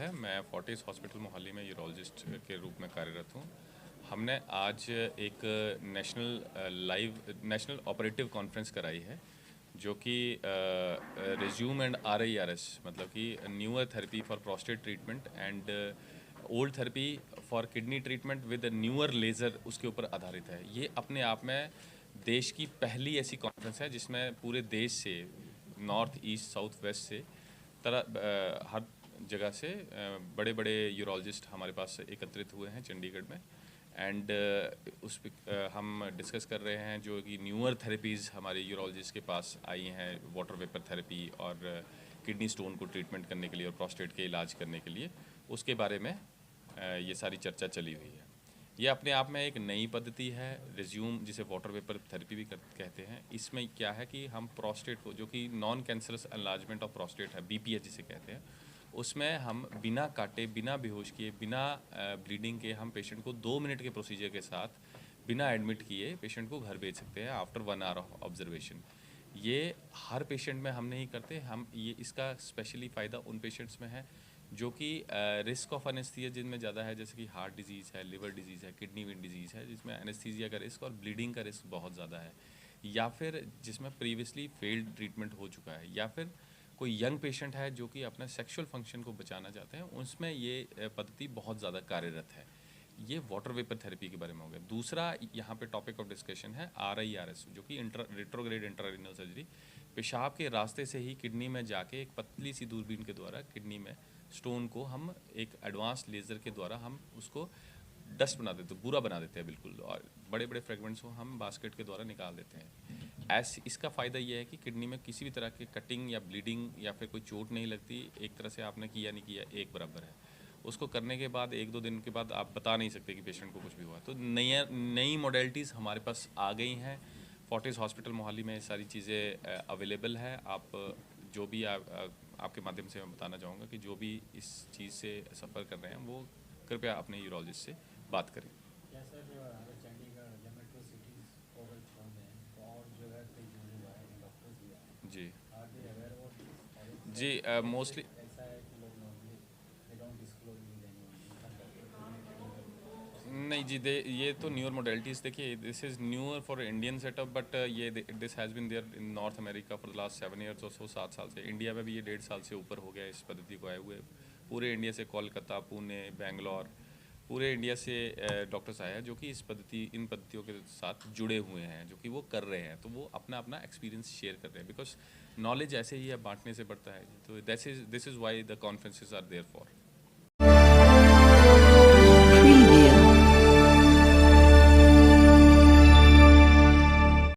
है। मैं Fortis hospital Mohali में यूरोलॉजिस्ट के रूप में कार्यरत हूँ। हमने आज एक नेशनल ऑपरेटिव कॉन्फ्रेंस कराई है, जो कि रिज्यूम एंड RIRS, मतलब कि newer therapy for prostate treatment and old therapy for kidney treatment with newer laser, उसके ऊपर आधारित है। ये अपने आप में देश की पहली ऐसी कॉन्फ्रेंस है जिसमें पूरे देश से, नॉर्थ ईस्ट साउथ वेस्ट से, हर जगह से बड़े बड़े यूरोलॉजिस्ट हमारे पास एकत्रित हुए हैं चंडीगढ़ में। एंड उस पर हम डिस्कस कर रहे हैं जो कि न्यूअर थेरेपीज़ हमारे यूरोलॉजिस्ट के पास आई हैं, वाटर वेपर थेरेपी और किडनी स्टोन को ट्रीटमेंट करने के लिए और प्रोस्टेट के इलाज करने के लिए, उसके बारे में ये सारी चर्चा चली हुई है। ये अपने आप में एक नई पद्धति है, रिज्यूम, जिसे वाटर वेपर थेरेपी भी कहते हैं। इसमें क्या है कि हम प्रोस्टेट को, जो कि non cancerous enlargement of prostate है, BPH जिसे कहते हैं, उसमें हम बिना काटे, बिना बेहोश किए, बिना ब्लीडिंग के हम पेशेंट को 2 मिनट के प्रोसीजर के साथ, बिना एडमिट किए पेशेंट को घर भेज सकते हैं आफ्टर 1 आवर ऑफ ऑब्जर्वेशन। ये हर पेशेंट में हम नहीं करते। हम ये इसका स्पेशली फ़ायदा उन पेशेंट्स में है जो कि रिस्क ऑफ एनेस्थीसिया जिनमें ज़्यादा है, जैसे कि हार्ट डिजीज़ है, लिवर डिजीज़ है, किडनी विन डिजीज़ है, जिसमें एनेस्थीसिया का रिस्क और ब्लीडिंग का रिस्क बहुत ज़्यादा है, या फिर जिसमें प्रीवियसली फेल्ड ट्रीटमेंट हो चुका है, या फिर कोई यंग पेशेंट है जो कि अपने सेक्सुअल फंक्शन को बचाना चाहते हैं, उसमें ये पद्धति बहुत ज़्यादा कार्यरत है। ये वाटर वेपर थेरेपी के बारे में हो गया। दूसरा यहाँ पे टॉपिक ऑफ डिस्कशन है RIRS, जो कि रेट्रोग्रेड इंट्रारेनल सर्जरी। पेशाब के रास्ते से ही किडनी में जाके एक पतली सी दूरबीन के द्वारा किडनी में स्टोन को हम एक एडवांस लेज़र के द्वारा हम उसको डस्ट बना देते, बुरा बना देते हैं बिल्कुल, और बड़े बड़े फ्रेगमेंट्स को हम बास्केट के द्वारा निकाल देते हैं। ऐसे इसका फ़ायदा ये है कि किडनी में किसी भी तरह की कटिंग या ब्लीडिंग या फिर कोई चोट नहीं लगती। एक तरह से आपने किया नहीं किया एक बराबर है। उसको करने के बाद 1-2 दिन के बाद आप बता नहीं सकते कि पेशेंट को कुछ भी हुआ। तो नई मॉडलिटीज़ हमारे पास आ गई हैं। फोर्टिस हॉस्पिटल मोहाली में सारी चीज़ें अवेलेबल है। आप जो भी आपके माध्यम से मैं बताना चाहूँगा कि जो भी इस चीज़ से सफ़र कर रहे हैं वो कृपया अपने यूरोलॉजिस्ट से बात करें। क्या सर, अगर चंडीगढ़ या मेट्रो सिटीज़ को अगर छोड़ दें तो और जगह पे जो लोग आए हैं, डॉक्टर्स भी आए हैं, जी are they aware about this? और एक जी कैसे मोस्टली ऐसा है कि लोग normally they don't disclose with anyone, in fact doctor को भी नहीं करते, ऐसा कुछ नहीं है? जी, ये तो न्यूअर मॉडलिटीज़, देखिए, this is newer for Indian setup, but ये this has been there in North America for the last 7 years और सो, 7 साल से। इंडिया में भी ये 1.5 साल से ऊपर हो गया इस पद्धति को आए हुए। पूरे इंडिया से, कोलकाता, पुणे, बेंगलोर, पूरे इंडिया से डॉक्टर्स आए हैं जो कि इन पद्धतियों के साथ जुड़े हुए हैं, जो कि वो कर रहे हैं। तो वो अपना अपना एक्सपीरियंस शेयर कर रहे हैं, बिकॉज नॉलेज ऐसे ही है, बांटने से बढ़ता है। तो this is why the conferences are there for.